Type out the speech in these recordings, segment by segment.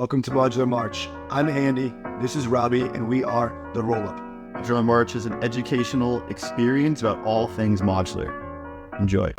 Welcome to Modular March. I'm Andy, this is Robbie, and we are the Rollup. Modular March is an educational experience about all things modular. Enjoy.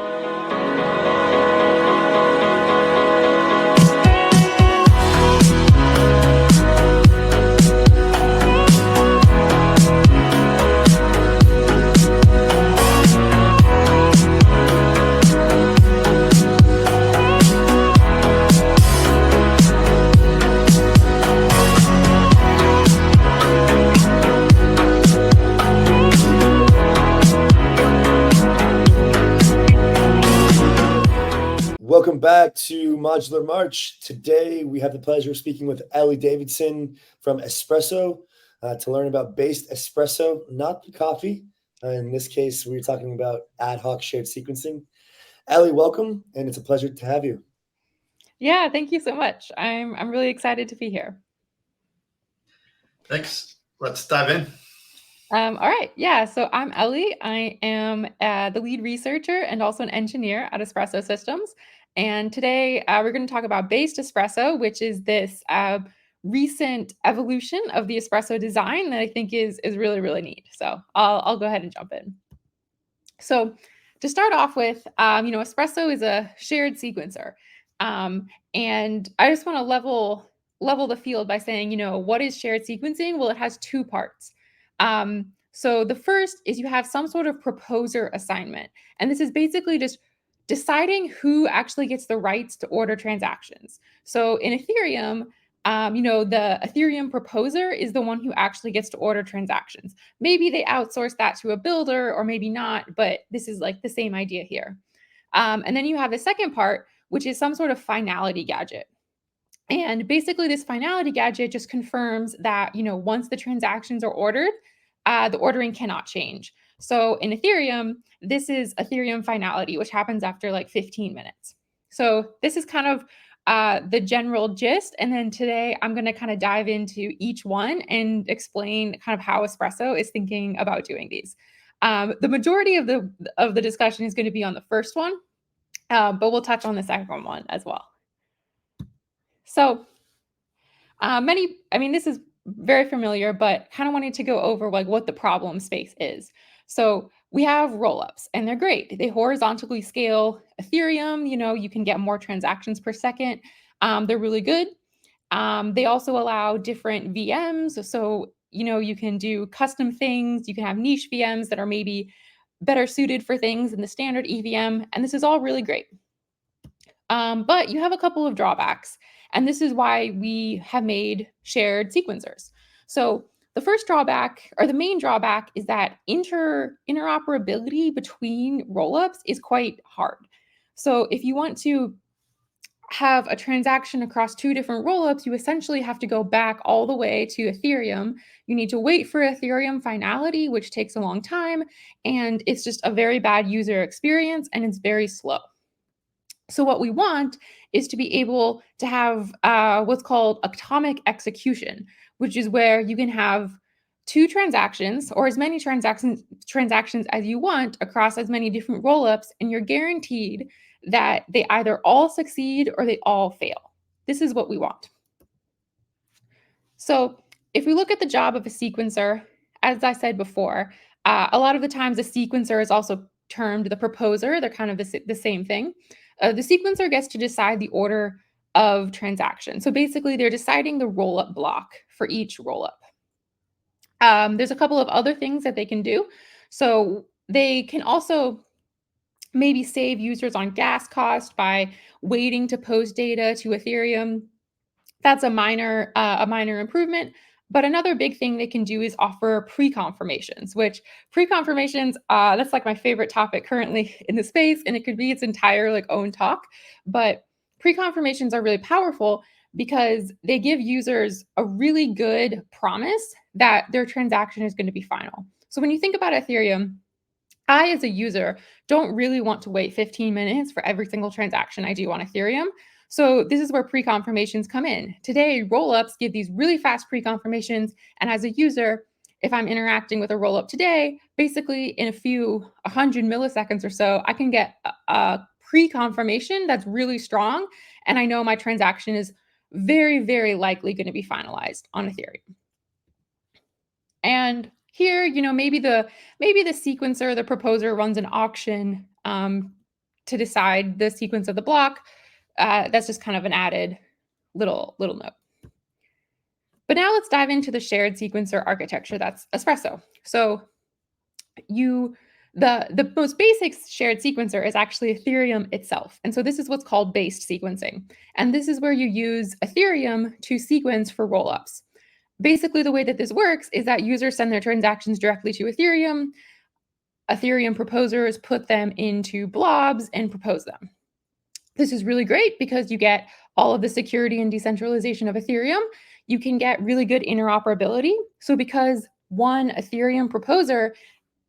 Welcome back to Modular March. Today we have the pleasure of speaking with Ellie Davidson from Espresso to learn about based espresso, not the coffee. In this case, we're talking about ad hoc shared sequencing. Ellie, welcome, and it's a pleasure to have you. Yeah, thank you so much. I'm really excited to be here. Thanks. Let's dive in. All right. Yeah. So I'm Ellie. I am the lead researcher and also an engineer at Espresso Systems. And today we're going to talk about based espresso, which is this recent evolution of the espresso design that I think is really, really neat. So I'll go ahead and jump in. So to start off with, espresso is a shared sequencer. And I just want to level the field by saying, what is shared sequencing? Well, it has two parts. So the first is you have some sort of proposer assignment. And this is basically just deciding who actually gets the rights to order transactions. So in Ethereum, the Ethereum proposer is the one who actually gets to order transactions. Maybe they outsource that to a builder or maybe not, but this is like the same idea here. And then you have the second part, which is some sort of finality gadget. And basically this finality gadget just confirms that, once the transactions are ordered, the ordering cannot change. So in Ethereum, this is Ethereum finality, which happens after like 15 minutes. So this is kind of the general gist. And then today I'm going to kind of dive into each one and explain kind of how Espresso is thinking about doing these. The majority of the discussion is going to be on the first one, but we'll touch on the second one as well. So this is very familiar, but kind of wanted to go over like what the problem space is. So we have rollups and they're great. They horizontally scale Ethereum. You can get more transactions per second. They're really good. They also allow different VMs. So, you can do custom things. You can have niche VMs that are maybe better suited for things than the standard EVM. And this is all really great. But you have a couple of drawbacks. And this is why we have made shared sequencers. So the first drawback, or the main drawback, is that interoperability between rollups is quite hard. So if you want to have a transaction across two different rollups, you essentially have to go back all the way to Ethereum. You need to wait for Ethereum finality, which takes a long time. And it's just a very bad user experience and it's very slow. So what we want is to be able to have what's called atomic execution, which is where you can have two transactions or as many transactions as you want across as many different rollups, and you're guaranteed that they either all succeed or they all fail. This is what we want. So if we look at the job of a sequencer, as I said before, a lot of the times a sequencer is also termed the proposer. They're kind of the same thing. The sequencer gets to decide the order of transactions. So basically, they're deciding the rollup block for each rollup. There's a couple of other things that they can do. So they can also maybe save users on gas cost by waiting to post data to Ethereum. That's a minor improvement. But another big thing they can do is offer pre-confirmations, which pre-confirmations, that's like my favorite topic currently in the space, and it could be its entire like own talk. But pre-confirmations are really powerful because they give users a really good promise that their transaction is going to be final. So when you think about Ethereum, I, as a user, don't really want to wait 15 minutes for every single transaction I do on Ethereum. So this is where pre-confirmations come in. Today, rollups give these really fast pre-confirmations. And as a user, if I'm interacting with a rollup today, basically in a few 100 milliseconds or so, I can get a pre-confirmation that's really strong. And I know my transaction is very, very likely going to be finalized on Ethereum. And here, maybe the sequencer, the proposer, runs an auction to decide the sequence of the block. That's just kind of an added little note. But now let's dive into the shared sequencer architecture that's Espresso. So the most basic shared sequencer is actually Ethereum itself. And so this is what's called based sequencing. And this is where you use Ethereum to sequence for rollups. Basically, the way that this works is that users send their transactions directly to Ethereum. Ethereum proposers put them into blobs and propose them. This is really great because you get all of the security and decentralization of Ethereum. You can get really good interoperability. So because one Ethereum proposer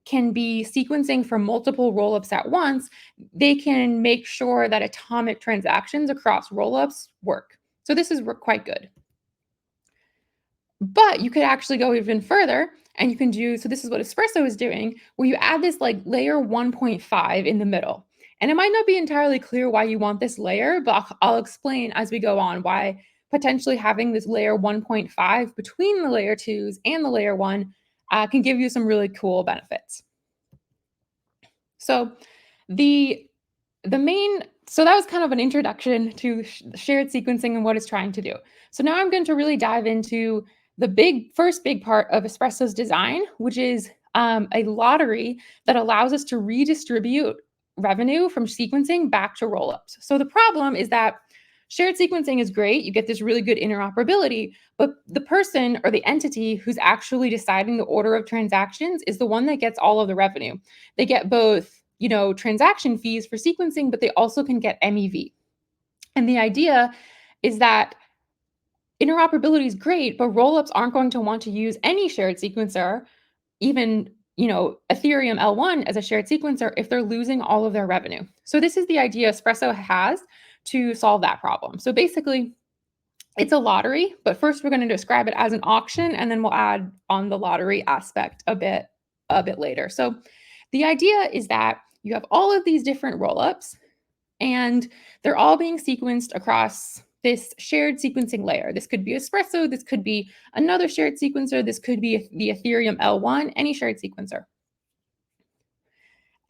can be sequencing for multiple rollups at once, they can make sure that atomic transactions across rollups work. So this is quite good. But you could actually go even further and you can do, so this is what Espresso is doing, where you add this like layer 1.5 in the middle. And it might not be entirely clear why you want this layer, but I'll explain as we go on why potentially having this layer 1.5 between the layer 2s and the layer 1 can give you some really cool benefits. So so that was kind of an introduction to shared sequencing and what it's trying to do. So now I'm going to really dive into the first big part of Espresso's design, which is a lottery that allows us to redistribute revenue from sequencing back to rollups. So the problem is that shared sequencing is great. You get this really good interoperability, but the person or the entity who's actually deciding the order of transactions is the one that gets all of the revenue. They get both, transaction fees for sequencing, but they also can get MEV. And the idea is that interoperability is great, but rollups aren't going to want to use any shared sequencer, even Ethereum L1 as a shared sequencer, if they're losing all of their revenue. So this is the idea Espresso has to solve that problem. So basically, it's a lottery, but first we're going to describe it as an auction, and then we'll add on the lottery aspect a bit later. So the idea is that you have all of these different rollups, and they're all being sequenced across this shared sequencing layer. This could be Espresso, this could be another shared sequencer, this could be the Ethereum L1, any shared sequencer.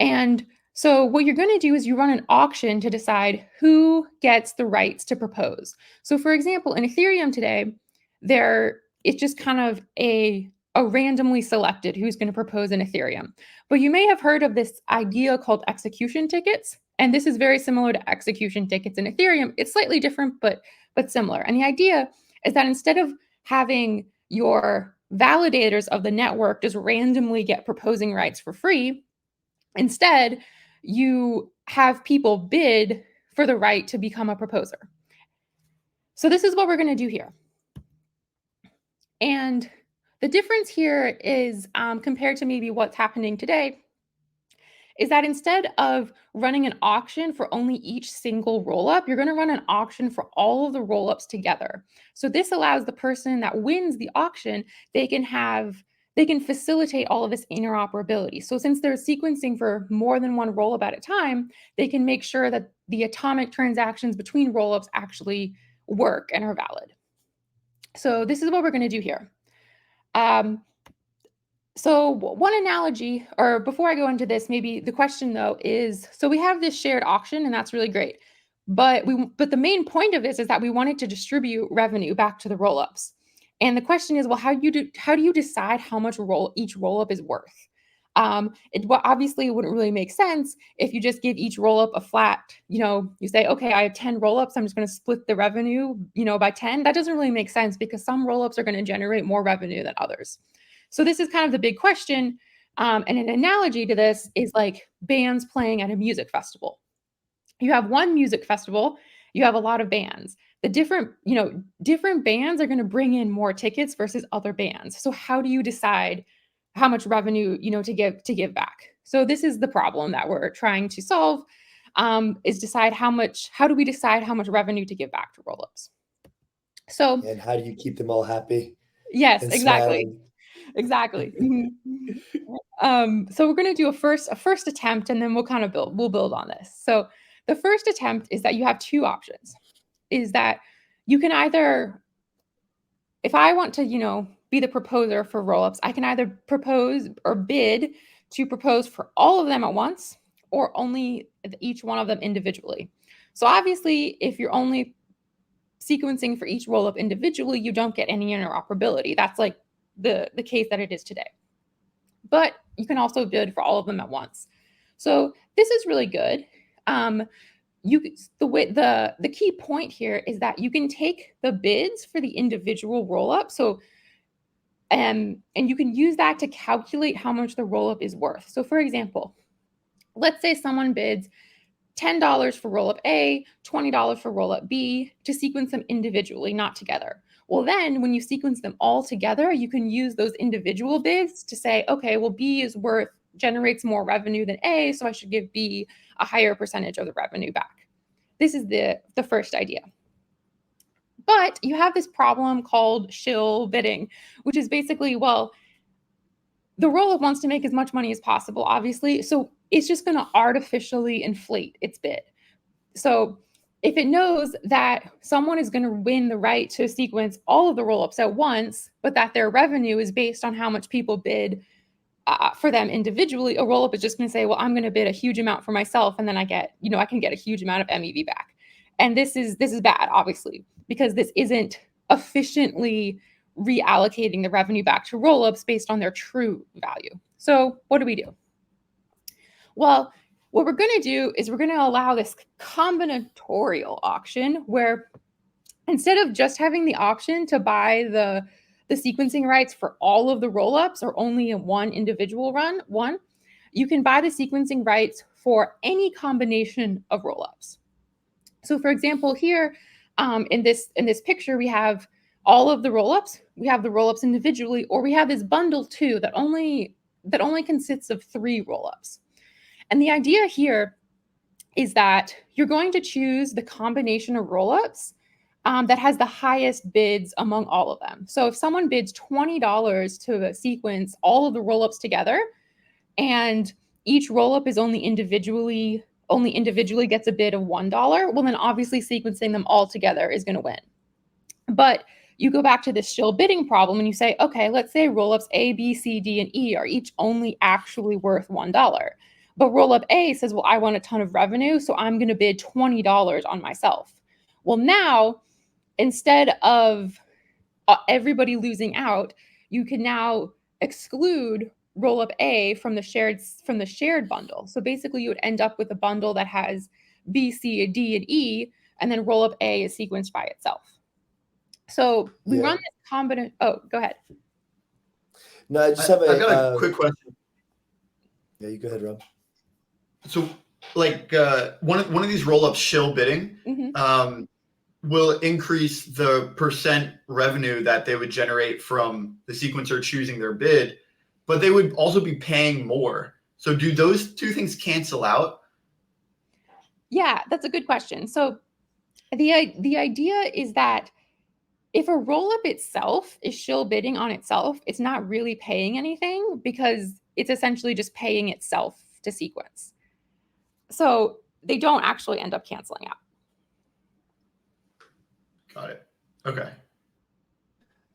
And so what you're going to do is you run an auction to decide who gets the rights to propose. So for example, in Ethereum today, it's just kind of a randomly selected who's going to propose in Ethereum. But you may have heard of this idea called execution tickets. And this is very similar to execution tickets in Ethereum. It's slightly different, but similar. And the idea is that instead of having your validators of the network just randomly get proposing rights for free, instead, you have people bid for the right to become a proposer. So this is what we're going to do here. And the difference here is compared to maybe what's happening today is that instead of running an auction for only each single rollup, you're going to run an auction for all of the rollups together. So this allows the person that wins the auction, they can facilitate all of this interoperability. So since they're sequencing for more than one rollup at a time, they can make sure that the atomic transactions between rollups actually work and are valid. So this is what we're going to do here. So one analogy, or before I go into this, maybe the question though is, so we have this shared auction and that's really great. But the main point of this is that we wanted to distribute revenue back to the rollups. And the question is, well, how do you decide how much each rollup is worth? Obviously, it wouldn't really make sense if you just give each rollup a flat, you say, okay, I have 10 rollups, I'm just going to split the revenue, by 10. That doesn't really make sense because some rollups are going to generate more revenue than others. So this is kind of the big question. And an analogy to this is like bands playing at a music festival. You have one music festival, you have a lot of bands. The different bands are going to bring in more tickets versus other bands. So how do you decide how much revenue, to give back? So this is the problem that we're trying to solve, is how do we decide how much revenue to give back to rollups? So, and how do you keep them all happy? Yes, exactly. Smiling? Exactly. So we're going to do a first attempt, and then we'll build on this. So the first attempt is that you have two options. Is that you can either, if I want to, be the proposer for rollups, I can either propose or bid to propose for all of them at once or only each one of them individually. So obviously, if you're only sequencing for each rollup individually, you don't get any interoperability. That's like the case that it is today. But you can also bid for all of them at once. So this is really good. The key point here is that you can take the bids for the individual rollup. So and you can use that to calculate how much the rollup is worth. So for example, let's say someone bids $10 for rollup A, $20 for rollup B to sequence them individually, not together. Well, then when you sequence them all together, you can use those individual bids to say, okay, well, B generates more revenue than A, so I should give B a higher percentage of the revenue back. This is the first idea. But you have this problem called Shill bidding, which is basically, well, the rollup wants to make as much money as possible, obviously. So it's just going to artificially inflate its bid. So if it knows that someone is going to win the right to sequence all of the rollups at once, but that their revenue is based on how much people bid for them individually, a rollup is just going to say, well, I'm going to bid a huge amount for myself, and then I can get a huge amount of MEV back. And this is bad, obviously, because this isn't efficiently reallocating the revenue back to rollups based on their true value. So what do we do? Well, what we're going to do is we're going to allow this combinatorial auction where instead of just having the option to buy the sequencing rights for all of the rollups or only in one individual one, you can buy the sequencing rights for any combination of rollups. So for example, here in this picture, we have all of the rollups. We have the rollups individually, or we have this bundle too that only consists of 3 rollups. And the idea here is that you're going to choose the combination of rollups that has the highest bids among all of them. So if someone bids $20 to sequence all of the rollups together, and each rollup is only individually gets a bid of $1, well, then obviously sequencing them all together is going to win. But you go back to this Shill bidding problem and you say, okay, let's say rollups A, B, C, D, and E are each only actually worth $1. But rollup A says, well, I want a ton of revenue, so I'm going to bid $20 on myself. Well, now, instead of everybody losing out, you can now exclude rollup A from the shared bundle. So basically, you would end up with a bundle that has B, C, D, and E, and then rollup A is sequenced by itself. So we run this combination. Oh, go ahead. No, I just have I've got a quick question. Yeah, you go ahead, Rob. So, like one of these rollups, Shill bidding, will increase the percent revenue that they would generate from the sequencer choosing their bid, but they would also be paying more. So, do those two things cancel out? Yeah, that's a good question. So, the idea is that if a rollup itself is Shill bidding on itself, it's not really paying anything because it's essentially just paying itself to sequence. So they don't actually end up canceling out. Got it. Okay.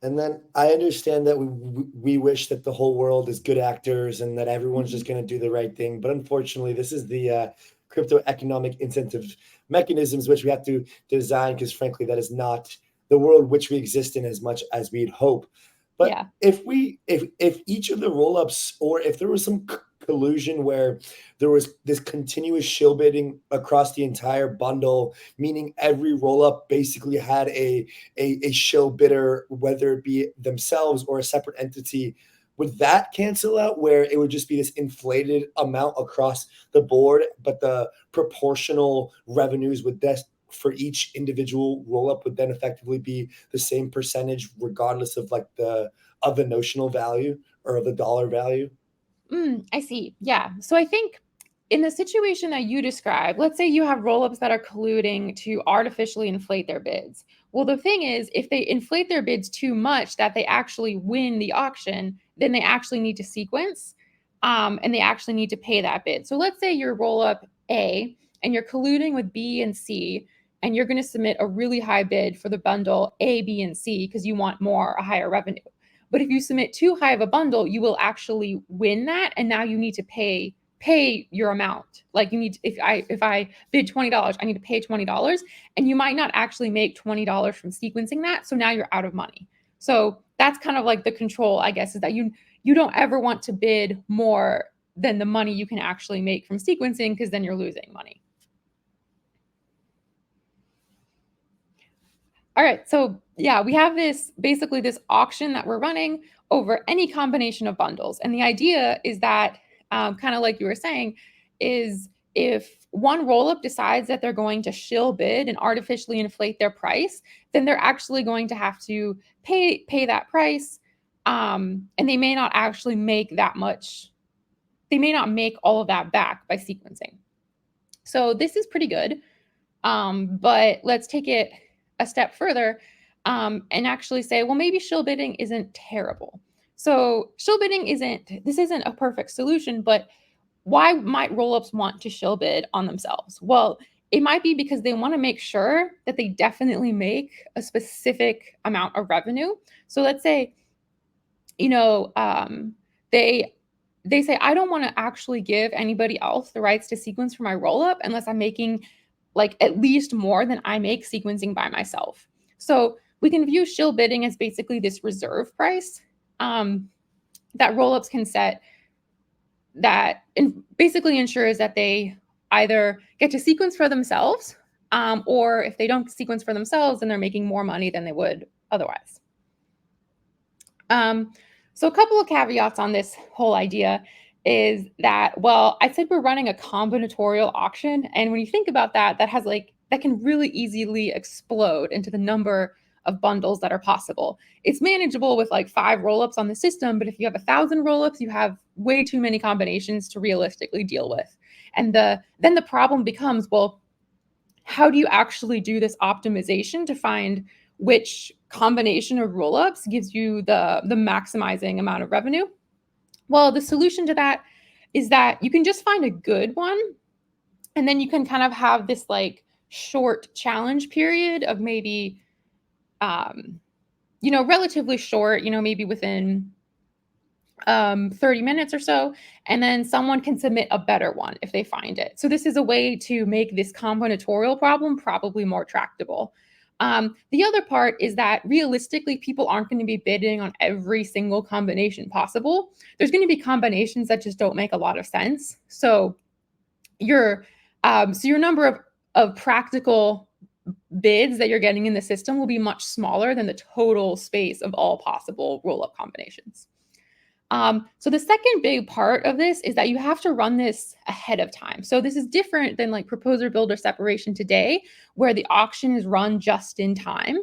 And then I understand that we wish that the whole world is good actors and that everyone's just going to do the right thing. But unfortunately, this is the crypto economic incentive mechanisms which we have to design because, frankly, that is not the world which we exist in as much as we'd hope. But if each of the rollups, or if there was some collusion where there was this continuous Shill bidding across the entire bundle, meaning every rollup basically had a Shill bidder, whether it be themselves or a separate entity, would that cancel out where it would just be this inflated amount across the board, but the proportional revenues would for each individual rollup would then effectively be the same percentage regardless of the notional value or of the dollar value? I see. Yeah. So I think in the situation that you described, let's say you have rollups that are colluding to artificially inflate their bids. Well, the thing is, if they inflate their bids too much that they actually win the auction, then they actually need to sequence and they actually need to pay that bid. So let's say you're rollup A and you're colluding with B and C and you're going to submit a really high bid for the bundle A, B, and C because you want a higher revenue. But if you submit too high of a bundle, you will actually win that, and now you need to pay your amount. Like you need to, if I bid $20, I need to pay $20, and you might not actually make $20 from sequencing that. So now you're out of money. So that's kind of like the control, I guess, is that you don't ever want to bid more than the money you can actually make from sequencing, because then you're losing money. All right, so yeah, we have basically this auction that we're running over any combination of bundles. And the idea is that, kind of like you were saying, is if one rollup decides that they're going to shill bid and artificially inflate their price, then they're actually going to have to pay that price. And they may not actually make that much. They may not make all of that back by sequencing. So this is pretty good. But let's take it a step further and actually say, well, maybe shill bidding isn't terrible. So shill bidding isn't a perfect solution, but why might rollups want to shill bid on themselves? Well, it might be because they want to make sure that they definitely make a specific amount of revenue. So let's say, they say, I don't want to actually give anybody else the rights to sequence for my rollup unless I'm making like at least more than I make sequencing by myself. So we can view shill bidding as basically this reserve price that rollups can set that basically ensures that they either get to sequence for themselves, or if they don't sequence for themselves, then they're making more money than they would otherwise. So a couple of caveats on this whole idea is that, well, I said we're running a combinatorial auction. And when you think about that, that can really easily explode into the number of bundles that are possible. It's manageable with like 5 rollups on the system, but if you have 1,000 rollups, you have way too many combinations to realistically deal with. And then the problem becomes, well, how do you actually do this optimization to find which combination of rollups gives you the maximizing amount of revenue? Well, the solution to that is that you can just find a good one, and then you can kind of have this like short challenge period of maybe, relatively short, maybe within 30 minutes or so, and then someone can submit a better one if they find it. So this is a way to make this combinatorial problem probably more tractable. The other part is that realistically, people aren't going to be bidding on every single combination possible. There's going to be combinations that just don't make a lot of sense. So your number of practical bids that you're getting in the system will be much smaller than the total space of all possible rollup combinations. So the second big part of this is that you have to run this ahead of time. So this is different than like proposer builder separation today, where the auction is run just in time,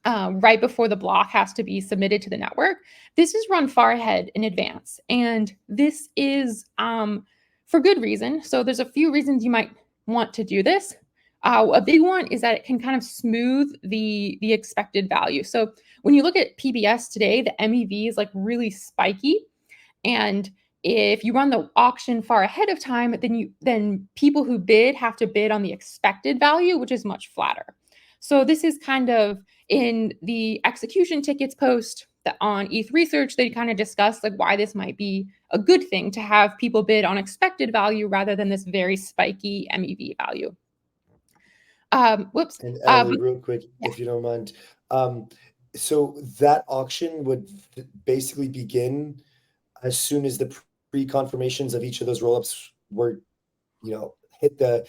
right before the block has to be submitted to the network. This is run far ahead in advance. And this is for good reason. So there's a few reasons you might want to do this. A big one is that it can kind of smooth the expected value. So when you look at PBS today, the MEV is like really spiky. And if you run the auction far ahead of time, then people who bid have to bid on the expected value, which is much flatter. So this is kind of in the execution tickets post that on ETH Research, they kind of discussed like why this might be a good thing to have people bid on expected value rather than this very spiky MEV value. And Ellie, real quick, if you don't mind. So that auction would basically begin as soon as the pre-confirmations of each of those rollups were, hit the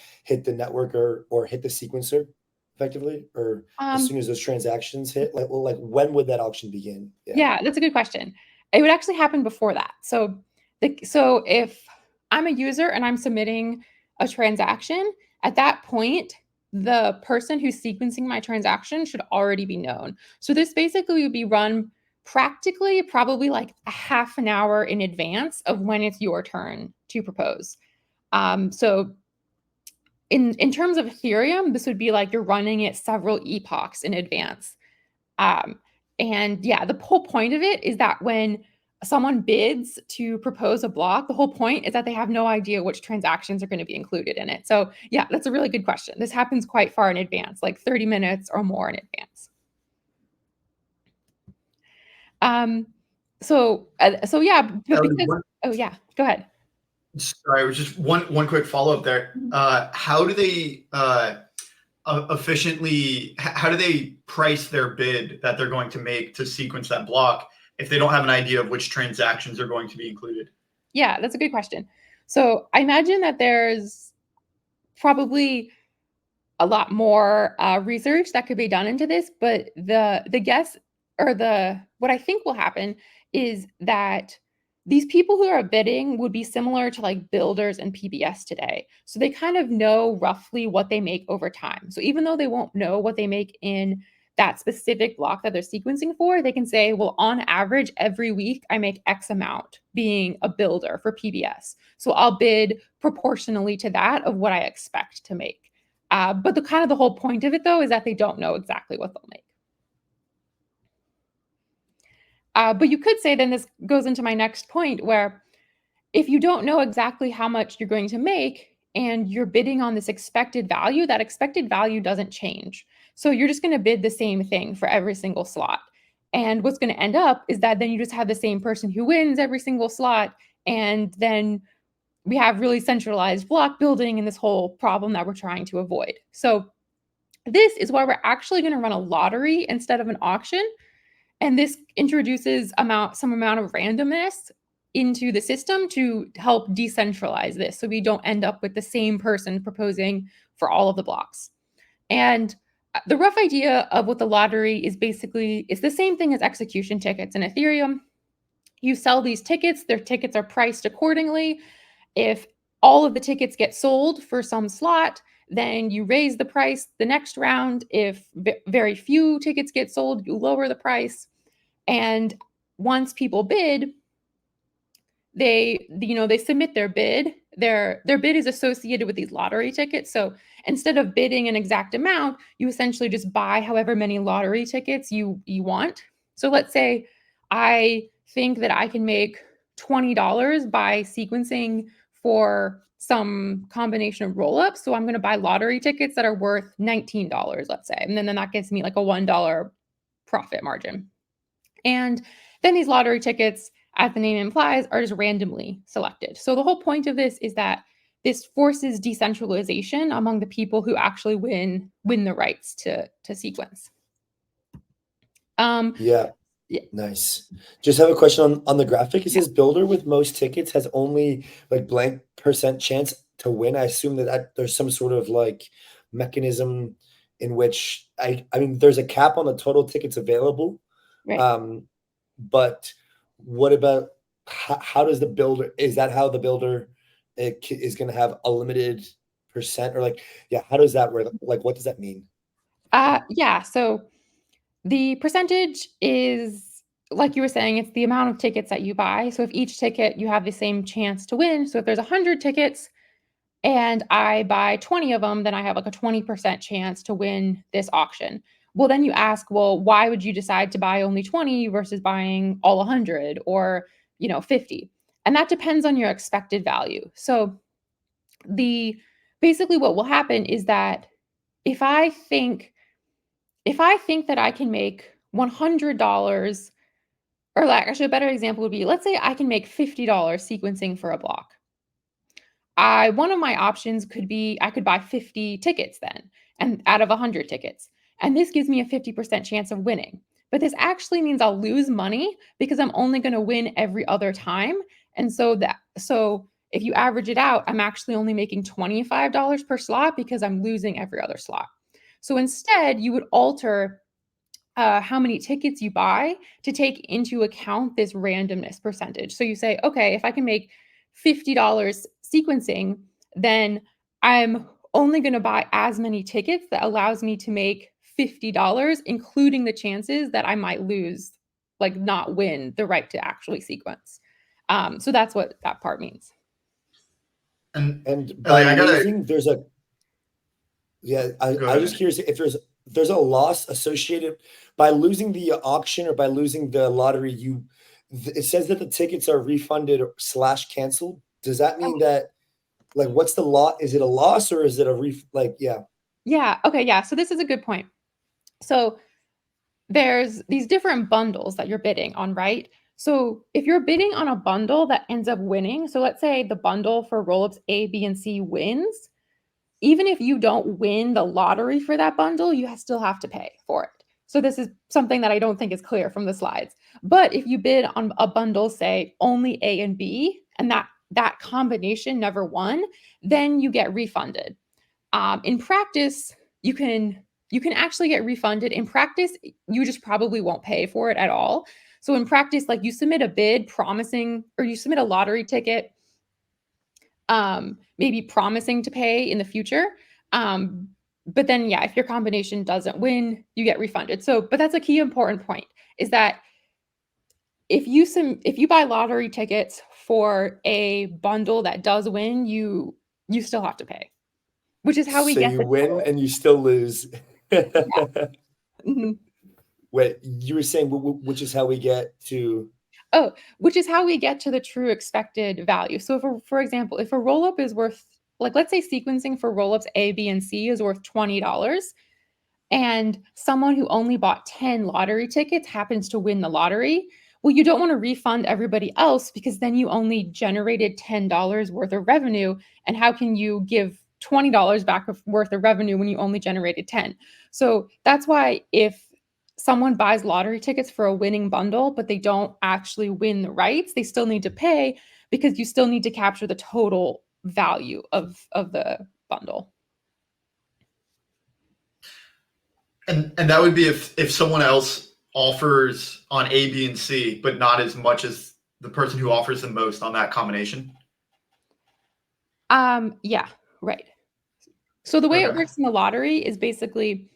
network or hit the sequencer effectively, or as soon as those transactions hit. Like when would that auction begin? Yeah, that's a good question. It would actually happen before that. So if I'm a user and I'm submitting a transaction, at that point, the person who's sequencing my transaction should already be known. So this basically would be run practically probably like a half an hour in advance of when it's your turn to propose. So in terms of Ethereum, this would be like you're running it several epochs in advance. And yeah, the whole point of it is that when someone bids to propose a block, the whole point is that they have no idea which transactions are going to be included in it. So yeah, that's a really good question. This happens quite far in advance, like 30 minutes or more in advance. So yeah, but because, oh yeah, go ahead. Sorry, it was just one quick follow-up there. How do they efficiently, how do they price their bid that they're going to make to sequence that block if they don't have an idea of which transactions are going to be included? Yeah, that's a good question. So I imagine that there's probably a lot more research that could be done into this, but the guess or what I think will happen is that these people who are bidding would be similar to like builders and PBS today. So they kind of know roughly what they make over time. So even though they won't know what they make in that specific block that they're sequencing for, they can say, well, on average, every week I make X amount being a builder for PBS. So I'll bid proportionally to that of what I expect to make. But the whole point of it, though, is that they don't know exactly what they'll make. But you could say then this goes into my next point, where if you don't know exactly how much you're going to make and you're bidding on this expected value, that expected value doesn't change. So you're just going to bid the same thing for every single slot. And what's going to end up is that then you just have the same person who wins every single slot. And then we have really centralized block building and this whole problem that we're trying to avoid. So this is why we're actually going to run a lottery instead of an auction. And this introduces some amount of randomness into the system to help decentralize this, so we don't end up with the same person proposing for all of the blocks. And the rough idea of what the lottery is basically is the same thing as execution tickets in Ethereum. You sell these tickets, their tickets are priced accordingly. If all of the tickets get sold for some slot, then you raise the price the next round. If very few tickets get sold, you lower the price. And once people bid, they submit their bid. Their bid is associated with these lottery tickets. So instead of bidding an exact amount, you essentially just buy however many lottery tickets you want. So let's say I think that I can make $20 by sequencing for some combination of rollups. So I'm going to buy lottery tickets that are worth $19, let's say. And then that gives me like a $1 profit margin. And then these lottery tickets, as the name implies, are just randomly selected. So the whole point of this is that this forces decentralization among the people who actually win the rights to sequence. Yeah. Nice. Just have a question on the graphic. It says builder with most tickets has only like blank % chance to win. I assume that there's some sort of like mechanism in which I mean there's a cap on the total tickets available. Right. But what about how does the builder, is that how the builder is going to have a limited %, or how does that work? Like, what does that mean? So the percentage is, like you were saying, it's the amount of tickets that you buy. So if each ticket you have the same chance to win. So if there's 100 tickets and I buy 20 of them, then I have like a 20% chance to win this auction. Well, then you ask, well, why would you decide to buy only 20 versus buying all 100 or, 50? And that depends on your expected value. So basically what will happen is that if I think that I can make $100, or actually a better example would be, let's say I can make $50 sequencing for a block. One of my options could be I could buy 50 tickets then, and out of 100 tickets. And this gives me a 50% chance of winning. But this actually means I'll lose money because I'm only going to win every other time. And so if you average it out, I'm actually only making $25 per slot because I'm losing every other slot. So instead, you would alter how many tickets you buy to take into account this randomness percentage. So you say, okay, if I can make $50 sequencing, then I'm only going to buy as many tickets that allows me to make $50, including the chances that I might lose, like not win the right to actually sequence. So that's what that part means. And by losing, there's a I'm just curious if there's a loss associated by losing the auction or by losing the lottery. it says that the tickets are refunded / canceled. Does that mean that, like, what's the lot? Is it a loss or is it a yeah? Yeah. Okay. Yeah. So this is a good point. So there's these different bundles that you're bidding on, right? So if you're bidding on a bundle that ends up winning, so let's say the bundle for rollups A, B, and C wins, even if you don't win the lottery for that bundle, you still have to pay for it. So this is something that I don't think is clear from the slides. But if you bid on a bundle, say only A and B, and that combination never won, then you get refunded. In practice, you can actually get refunded. In practice, you just probably won't pay for it at all. So in practice, like you submit a bid promising, or you submit a lottery ticket, maybe promising to pay in the future. But then, yeah, if your combination doesn't win, you get refunded. So, but that's a key important point, is that if you buy lottery tickets for a bundle that does win, you still have to pay, which is how we get. So you win and you still lose. Mhm. Wait, you were saying which is how we get to? Oh, which is how we get to the true expected value. So for example, if a rollup is worth, like, let's say sequencing for rollups A, B, and C is worth $20, and someone who only bought 10 lottery tickets happens to win the lottery, well, you don't want to refund everybody else, because then you only generated $10 worth of revenue. And how can you give $20 back worth of revenue when you only generated 10? So that's why if someone buys lottery tickets for a winning bundle, but they don't actually win the rights, they still need to pay, because you still need to capture the total value of the bundle. And that would be if someone else offers on A, B, and C, but not as much as the person who offers the most on that combination. Yeah, right. So the way it works in the lottery is basically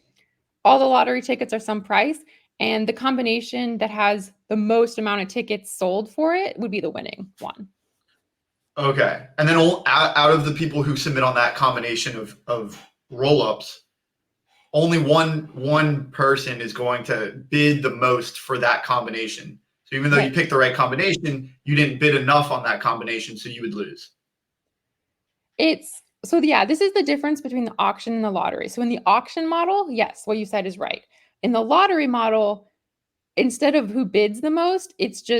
all the lottery tickets are some price, and the combination that has the most amount of tickets sold for it would be the winning one. Okay. And then out of the people who submit on that combination of roll-ups, only one person is going to bid the most for that combination. So even though you picked the right combination, you didn't bid enough on that combination, so you would lose. This is the difference between the auction and the lottery. So in the auction model, yes, what you said is right. In the lottery model, instead of who bids the most, it's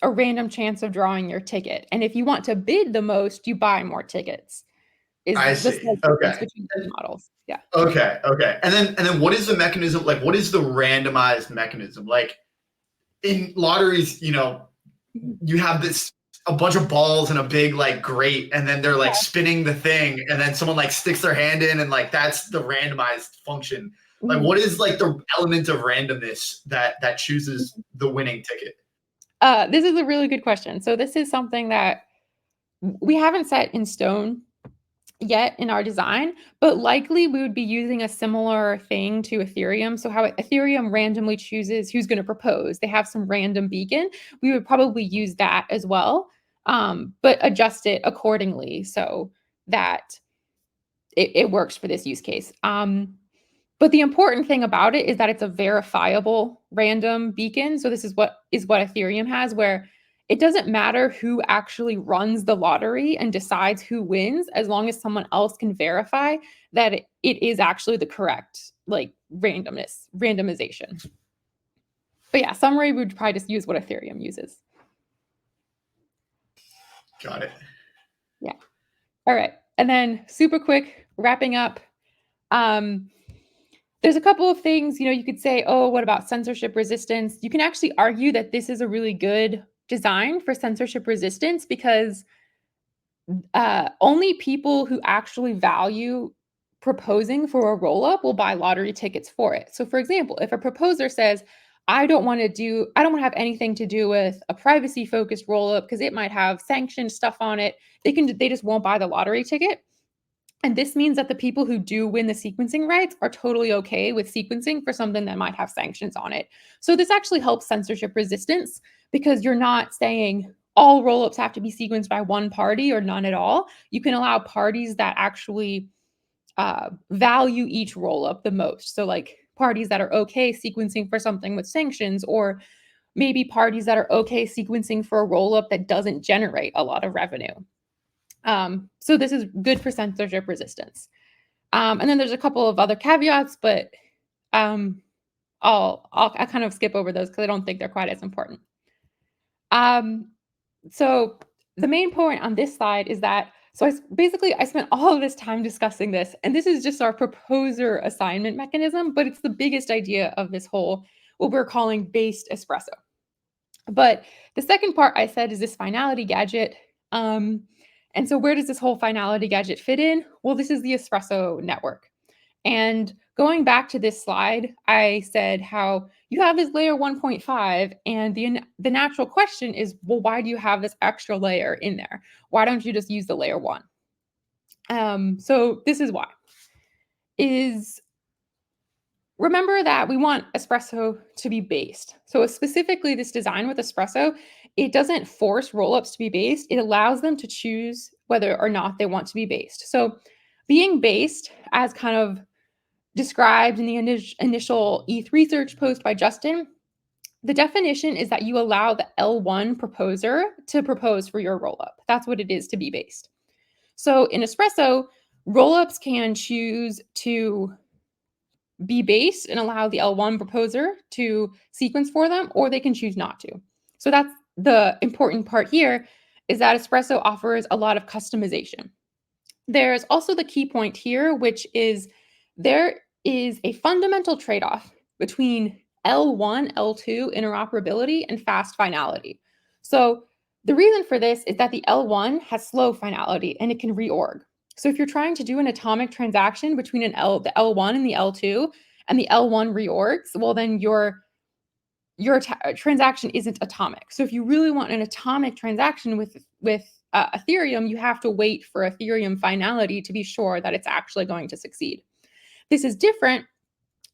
a random chance of drawing your ticket. And if you want to bid the most, you buy more tickets. I see. Okay. Between the models. Yeah. Okay. And then what is the mechanism? Like, what is the randomized mechanism? Like in lotteries, you have a bunch of balls in a big like grate, and then they're like spinning the thing, and then someone like sticks their hand in, and like that's the randomized function. Like, what is like the element of randomness that chooses the winning ticket? This is a really good question. So this is something that we haven't set in stone yet in our design, but likely we would be using a similar thing to Ethereum. So how Ethereum randomly chooses who's going to propose, they have some random beacon. We would probably use that as well, but adjust it accordingly so that it works for this use case. But the important thing about it is that it's a verifiable random beacon. So this is what Ethereum has, where it doesn't matter who actually runs the lottery and decides who wins, as long as someone else can verify that it is actually the correct like randomization. But yeah, summary, we would probably just use what Ethereum uses. Got it. Yeah. All right. And then super quick, wrapping up. There's a couple of things, you could say, oh, what about censorship resistance? You can actually argue that this is a really good design for censorship resistance, because only people who actually value proposing for a rollup will buy lottery tickets for it. So for example, if a proposer says, I don't want to have anything to do with a privacy focused rollup because it might have sanctioned stuff on it, they just won't buy the lottery ticket. And this means that the people who do win the sequencing rights are totally okay with sequencing for something that might have sanctions on it. So this actually helps censorship resistance, because you're not saying all rollups have to be sequenced by one party or none at all. You can allow parties that actually value each rollup the most. So like parties that are okay sequencing for something with sanctions, or maybe parties that are okay sequencing for a rollup that doesn't generate a lot of revenue. So this is good for censorship resistance. And then there's a couple of other caveats, but I'll kind of skip over those because I don't think they're quite as important. So the main point on this slide is that, so I spent all of this time discussing this, and this is just our proposer assignment mechanism, but it's the biggest idea of this whole, what we're calling based espresso. But the second part I said is this finality gadget. And so where does this whole finality gadget fit in? Well, this is the espresso network. And going back to this slide, I said how you have this layer 1.5, and the natural question is, well, why do you have this extra layer in there? Why don't you just use the layer 1? So this is why. Remember that we want espresso to be based. So specifically this design with espresso, it doesn't force rollups to be based. It allows them to choose whether or not they want to be based. So being based, as kind of described in the initial ETH research post by Justin, the definition is that you allow the L1 proposer to propose for your rollup. That's what it is to be based. So in espresso, rollups can choose to be based and allow the L1 proposer to sequence for them, or they can choose not to. So that's the important part here, is that espresso offers a lot of customization. There's also the key point here, which is there is a fundamental trade-off between L1, L2 interoperability and fast finality. So the reason for this is that the L1 has slow finality and it can reorg. So if you're trying to do an atomic transaction between the L1 and the L2, and the L1 reorgs, well, then your transaction isn't atomic. So if you really want an atomic transaction with Ethereum, you have to wait for Ethereum finality to be sure that it's actually going to succeed. This is different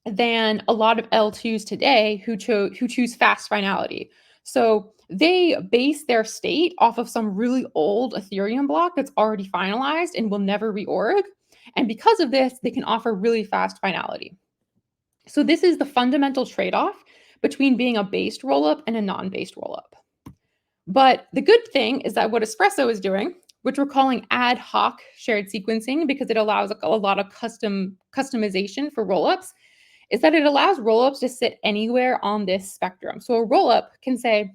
than a lot of L2s today who choose fast finality. So they base their state off of some really old Ethereum block that's already finalized and will never reorg. And because of this, they can offer really fast finality. So this is the fundamental trade-off between being a based rollup and a non-based rollup. But the good thing is that what Espresso is doing, which we're calling ad hoc shared sequencing because it allows a lot of customization for rollups, is that it allows rollups to sit anywhere on this spectrum. So a rollup can say,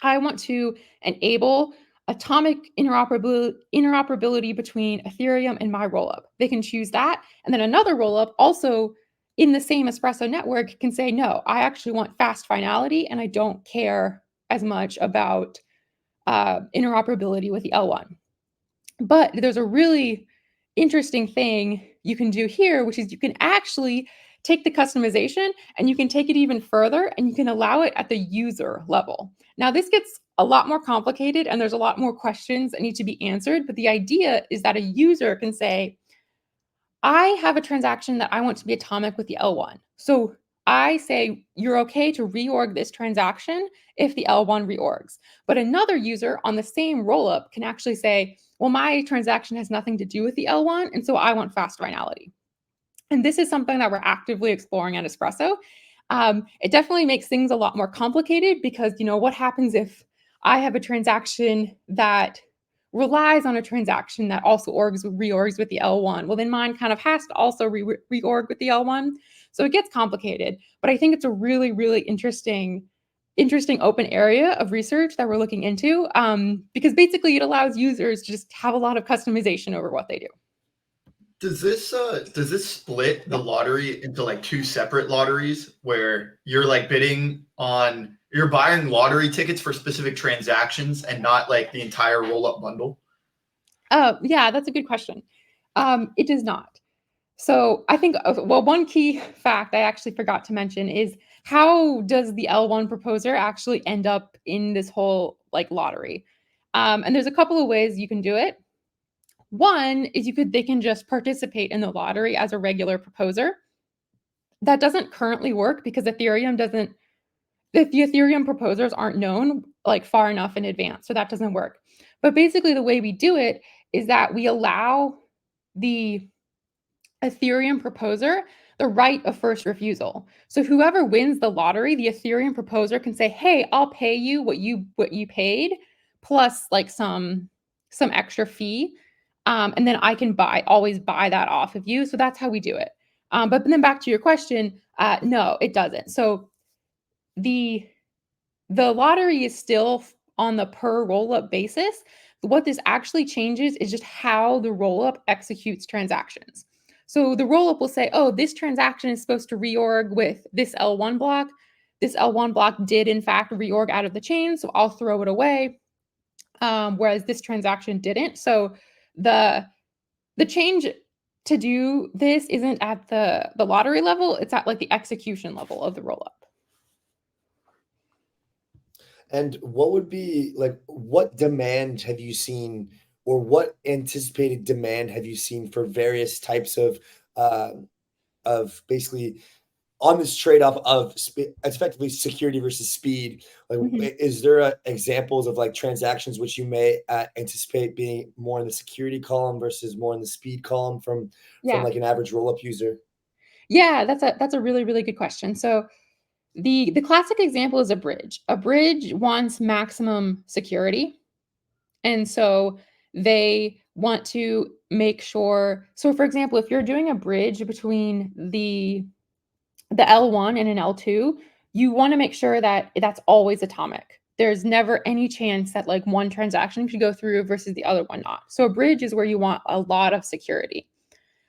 I want to enable atomic interoperability between Ethereum and my rollup. They can choose that. And then another rollup also in the same Espresso network can say, no, I actually want fast finality and I don't care as much about interoperability with the L1. But there's a really interesting thing you can do here, which is you can actually take the customization and you can take it even further and you can allow it at the user level. Now, this gets a lot more complicated and there's a lot more questions that need to be answered. But the idea is that a user can say, I have a transaction that I want to be atomic with the L1. So I say, you're okay to reorg this transaction if the L1 reorgs. But another user on the same rollup can actually say, well, my transaction has nothing to do with the L1, and so I want fast finality. And this is something that we're actively exploring at Espresso. It definitely makes things a lot more complicated because, what happens if I have a transaction that relies on a transaction that also reorgs with the L1? Well, then mine kind of has to also reorg with the L1. So it gets complicated, but I think it's a really, really interesting open area of research that we're looking into because basically it allows users to just have a lot of customization over what they do. Does this split the lottery into like two separate lotteries where you're like you're buying lottery tickets for specific transactions and not like the entire rollup bundle? Yeah, that's a good question. It does not. So I think, one key fact I actually forgot to mention is how does the L1 proposer actually end up in this whole lottery? And there's a couple of ways you can do it. One is they can just participate in the lottery as a regular proposer. That doesn't currently work because the Ethereum proposers aren't known far enough in advance. So that doesn't work. But basically the way we do it is that we allow the Ethereum proposer the right of first refusal. So whoever wins the lottery, the Ethereum proposer can say, hey, I'll pay you what you paid plus like some extra fee. And then I can always buy that off of you. So that's how we do it. But then back to your question, no, it doesn't. So the lottery is still on the per rollup basis. What this actually changes is just how the rollup executes transactions. So the rollup will say, oh, this transaction is supposed to reorg with this L1 block. This L1 block did in fact reorg out of the chain, so I'll throw it away. Whereas this transaction didn't. So the change to do this isn't at the lottery level, it's at like the execution level of the rollup. And what would be like, what demand have you seen, or what anticipated demand have you seen for various types of basically on this trade-off of effectively security versus speed? Like, is there examples of like transactions which you may anticipate being more in the security column versus more in the speed column from like an average rollup user? Yeah, that's a really, really good question. So the classic example is a bridge. A bridge wants maximum security. And so they want to make sure. So for example, if you're doing a bridge between the L1 and an L2, you want to make sure that that's always atomic. There's never any chance that like one transaction could go through versus the other one not. So a bridge is where you want a lot of security.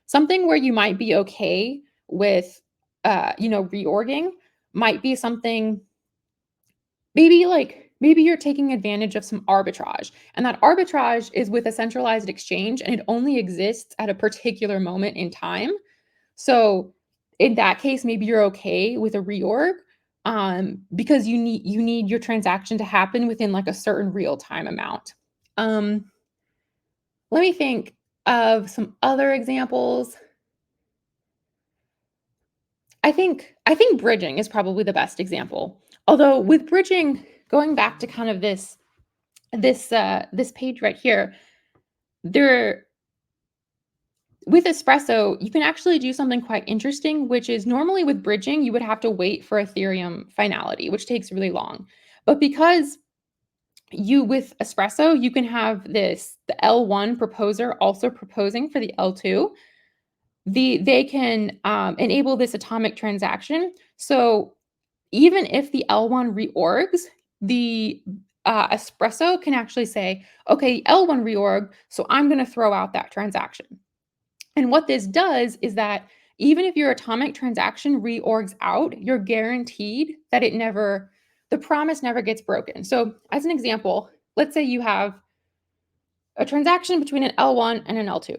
Something where you might be okay with, reorging might be something, maybe you're taking advantage of some arbitrage, and that arbitrage is with a centralized exchange and it only exists at a particular moment in time. So in that case, maybe you're okay with a reorg because you need your transaction to happen within like a certain real time amount. Let me think of some other examples. I think bridging is probably the best example. Although with bridging, going back to kind of this page right here, with Espresso, you can actually do something quite interesting, which is normally with bridging, you would have to wait for Ethereum finality, which takes really long. But because with Espresso, you can have the L1 proposer also proposing for the L2. They can enable this atomic transaction. So even if the L1 reorgs, the Espresso can actually say, okay, L1 reorg, so I'm going to throw out that transaction. And what this does is that even if your atomic transaction reorgs out, you're guaranteed that the promise never gets broken. So as an example, let's say you have a transaction between an L1 and an L2.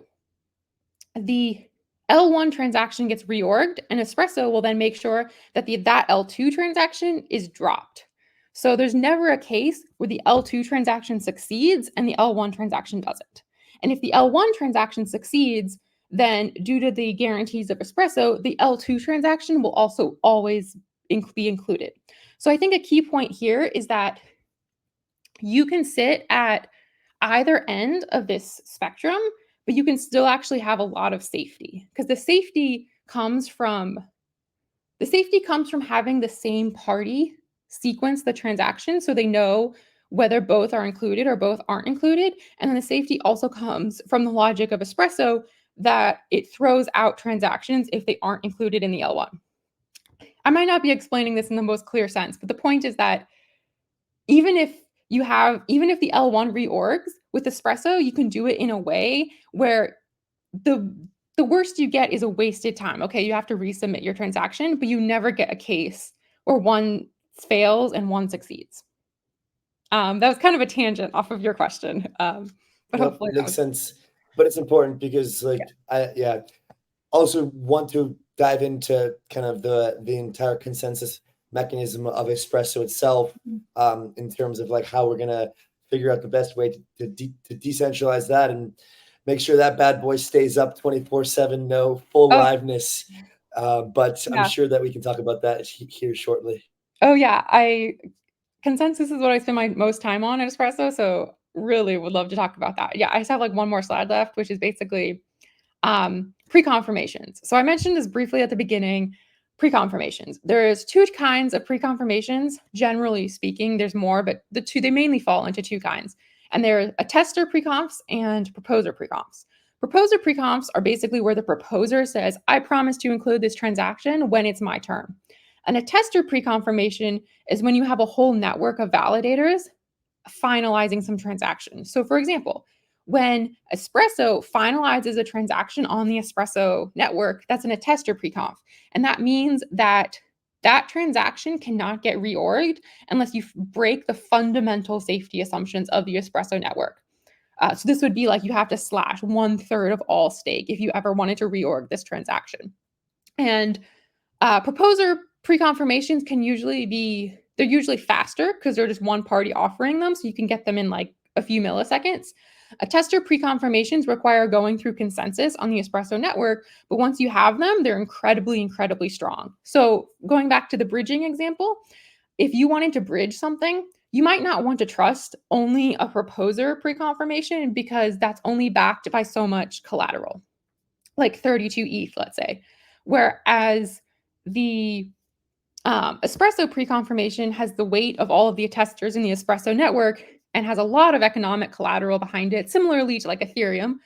The L1 transaction gets reorged, and Espresso will then make sure that that L2 transaction is dropped. So there's never a case where the L2 transaction succeeds and the L1 transaction doesn't. And if the L1 transaction succeeds, then due to the guarantees of Espresso, the L2 transaction will also always be included. So I think a key point here is that you can sit at either end of this spectrum, but you can still actually have a lot of safety, because the safety comes from having the same party sequence the transaction so they know whether both are included or both aren't included. And then the safety also comes from the logic of Espresso that it throws out transactions if they aren't included in the L1. I might not be explaining this in the most clear sense, but the point is that even if the L1 reorgs with Espresso, you can do it in a way where the worst you get is a wasted time. Okay, you have to resubmit your transaction, but you never get a case where one fails and one succeeds. That was kind of a tangent off of your question, but hopefully it makes sense. But it's important because, I also want to dive into kind of the entire consensus mechanism of Espresso itself, in terms of like how we're gonna figure out the best way to decentralize that and make sure that bad boy stays up 24/7, no full liveness. But I'm sure that we can talk about that here shortly. Oh yeah, consensus is what I spend my most time on at Espresso, so really would love to talk about that. Yeah, I just have like one more slide left, which is basically Pre-confirmations. So I mentioned this briefly at the beginning. Pre-confirmations. There's two kinds of pre-confirmations. Generally speaking, there's more, but they mainly fall into two kinds. And they're attester pre-confs and proposer pre-confs. Proposer pre-confs are basically where the proposer says, I promise to include this transaction when it's my turn. An attester pre-confirmation is when you have a whole network of validators finalizing some transactions. So for example, when Espresso finalizes a transaction on the Espresso network, that's an attester pre-conf. And that means that that transaction cannot get reorged unless you break the fundamental safety assumptions of the Espresso network. So this would be like you have to slash 1/3 of all stake if you ever wanted to reorg this transaction. And proposer pre-confirmations can they're usually faster because they're just one party offering them. So you can get them in like a few milliseconds. Attester pre-confirmations require going through consensus on the Espresso network, but once you have them, they're incredibly, incredibly strong. So going back to the bridging example, if you wanted to bridge something, you might not want to trust only a proposer pre-confirmation because that's only backed by so much collateral, like 32 ETH, let's say. Whereas the Espresso pre-confirmation has the weight of all of the attesters in the Espresso network and has a lot of economic collateral behind it, similarly to like Ethereum.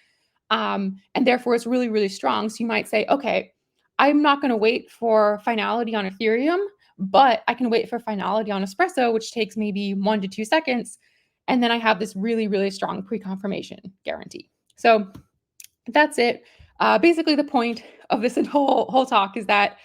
And therefore, it's really, really strong. So you might say, okay, I'm not going to wait for finality on Ethereum, but I can wait for finality on Espresso, which takes maybe 1 to 2 seconds. And then I have this really, really strong pre-confirmation guarantee. So that's it. Basically, the point of this whole talk is that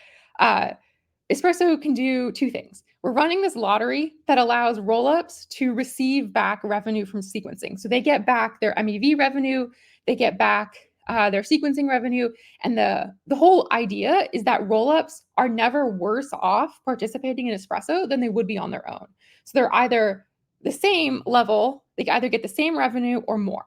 Espresso can do two things. We're running this lottery that allows rollups to receive back revenue from sequencing. So they get back their MEV revenue, they get back their sequencing revenue. And the whole idea is that rollups are never worse off participating in Espresso than they would be on their own. So they're either the same level, they either get the same revenue or more.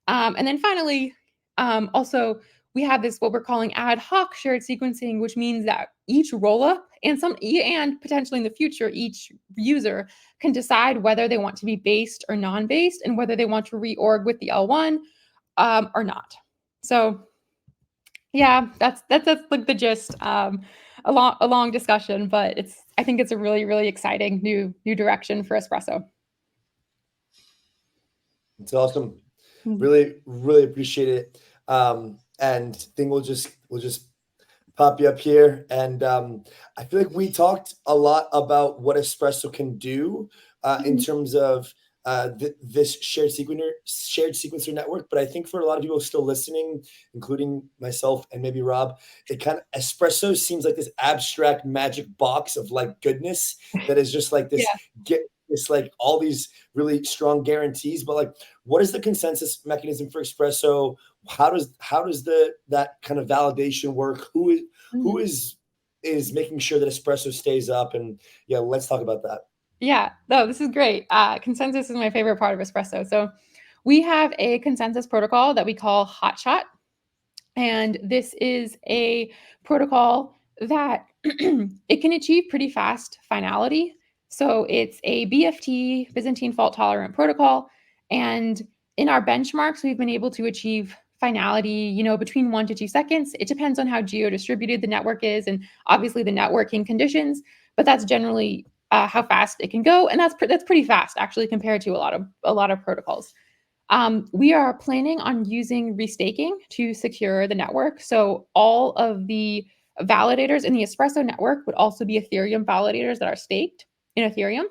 And then finally, also, we have this what we're calling ad hoc shared sequencing, which means that each rollup and potentially in the future, each user can decide whether they want to be based or non-based and whether they want to reorg with the L1 or not. So yeah, that's like the gist. A long discussion, but I think it's a really, really exciting new direction for Espresso. It's awesome. Really, really appreciate it. And I think we'll just pop you up here. And I feel like we talked a lot about what Espresso can do in terms of this shared sequencer network. But I think for a lot of people still listening, including myself and maybe Rob, Espresso seems like this abstract magic box of like goodness that is just like this it's like all these really strong guarantees, but like, what is the consensus mechanism for Espresso? How does that kind of validation work? Who is making sure that Espresso stays up? And yeah, let's talk about that. Yeah, no, this is great. Consensus is my favorite part of Espresso. So we have a consensus protocol that we call Hotshot. And this is a protocol that it can achieve pretty fast finality. So it's a BFT, Byzantine fault tolerant protocol. And in our benchmarks, we've been able to achieve finality, between 1 to 2 seconds. It depends on how geo-distributed the network is and obviously the networking conditions, but that's generally how fast it can go. And that's pretty fast actually compared to a lot of protocols. We are planning on using restaking to secure the network. So all of the validators in the Espresso network would also be Ethereum validators that are staked in Ethereum.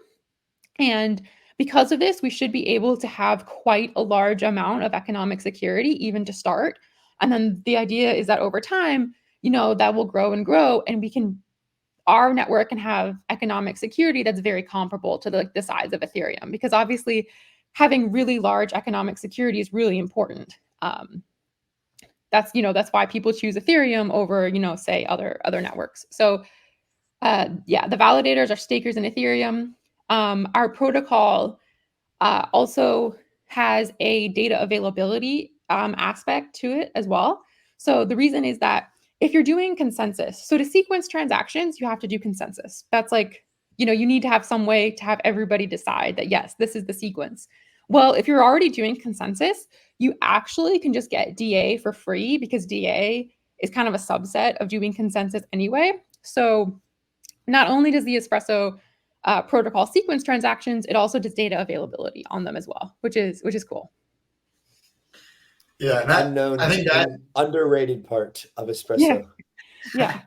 And because of this, we should be able to have quite a large amount of economic security even to start. And then the idea is that over time, that will grow and grow, and our network can have economic security that's very comparable to the size of Ethereum, because obviously having really large economic security is really important. That's why people choose Ethereum over, say other networks. So the validators are stakers in Ethereum. Our protocol also has a data availability aspect to it as well. So the reason is that if you're doing consensus, so to sequence transactions, you have to do consensus. That's like, you need to have some way to have everybody decide that, yes, this is the sequence. Well, if you're already doing consensus, you actually can just get DA for free because DA is kind of a subset of doing consensus anyway. So not only does the Espresso protocol sequence transactions, it also does data availability on them as well, which is cool. Yeah, I think that underrated part of Espresso. Yeah.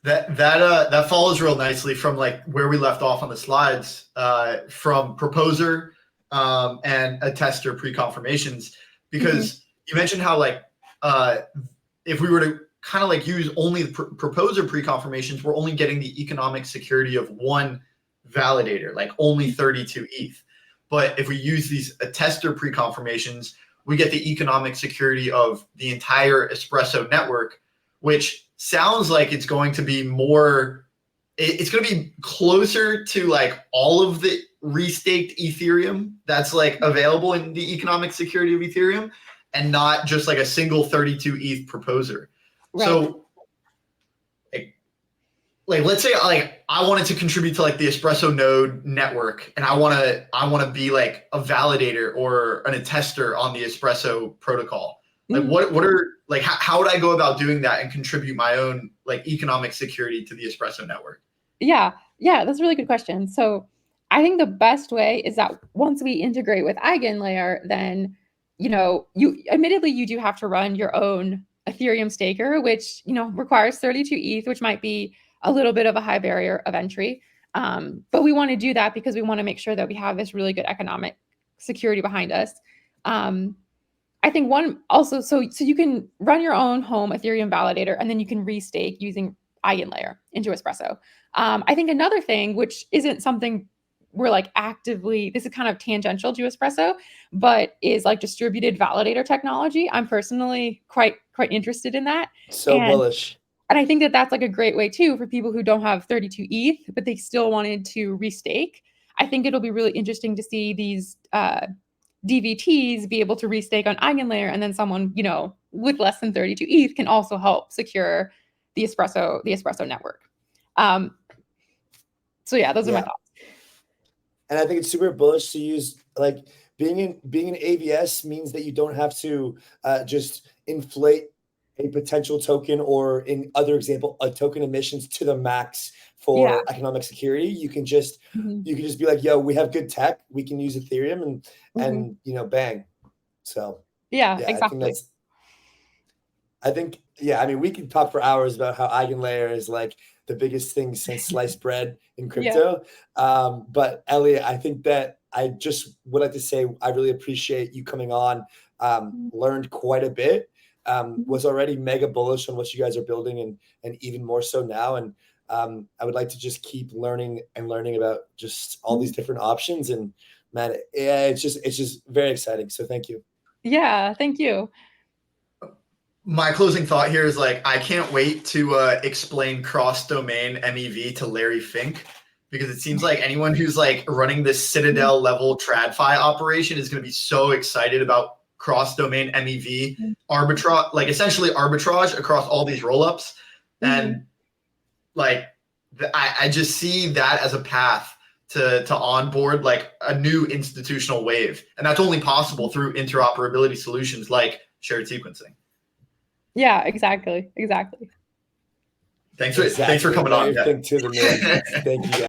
That follows real nicely from like where we left off on the slides, from proposer and attester pre-confirmations, because you mentioned how like if we were to kind of like use only the proposer pre-confirmations, we're only getting the economic security of one validator, like only 32 ETH. But if we use these attester pre-confirmations, we get the economic security of the entire Espresso network, which sounds like it's going to be more, it's going to be closer to like all of the restaked Ethereum that's like available in the economic security of Ethereum, and not just like a single 32 ETH proposer. Right. So like let's say like I wanted to contribute to like the Espresso node network, and I want to be like a validator or an attester on the Espresso protocol. Like what are like how would I go about doing that and contribute my own like economic security to the Espresso network? Yeah, that's a really good question. So I think the best way is that once we integrate with EigenLayer, then you admittedly you do have to run your own Ethereum staker, which requires 32 ETH, which might be a little bit of a high barrier of entry. But we want to do that because we want to make sure that we have this really good economic security behind us. I think one also, so you can run your own home Ethereum validator, and then you can restake using EigenLayer into Espresso. I think another thing, which isn't something we're like actively, this is kind of tangential to Espresso, but is like distributed validator technology. I'm personally quite interested in that. So bullish. And I think that that's like a great way too for people who don't have 32 ETH, but they still wanted to restake. I think it'll be really interesting to see these DVTs be able to restake on EigenLayer, and then someone, with less than 32 ETH can also help secure the Espresso network. So yeah, those are my thoughts. And I think it's super bullish to use, like, being an AVS means that you don't have to just inflate a potential token, or in other example, a token emissions to the max for economic security. You can just be like, yo, we have good tech, we can use Ethereum, and bang. So exactly. I mean, we can talk for hours about how EigenLayer is like the biggest thing since sliced bread in crypto. But Ellie, I think that I just would like to say I really appreciate you coming on. Learned quite a bit. Was already mega bullish on what you guys are building, and even more so now. And I would like to just keep learning about just all these different options. And man, it's just very exciting. So thank you. Yeah, thank you. My closing thought here is like, I can't wait to explain cross-domain MEV to Larry Fink, because it seems like anyone who's like running this Citadel level TradFi operation is going to be so excited about cross-domain MEV arbitrage, like essentially arbitrage across all these rollups. And like, I just see that as a path to onboard like a new institutional wave. And that's only possible through interoperability solutions like shared sequencing. Yeah, exactly. Thanks for coming on. Thank you.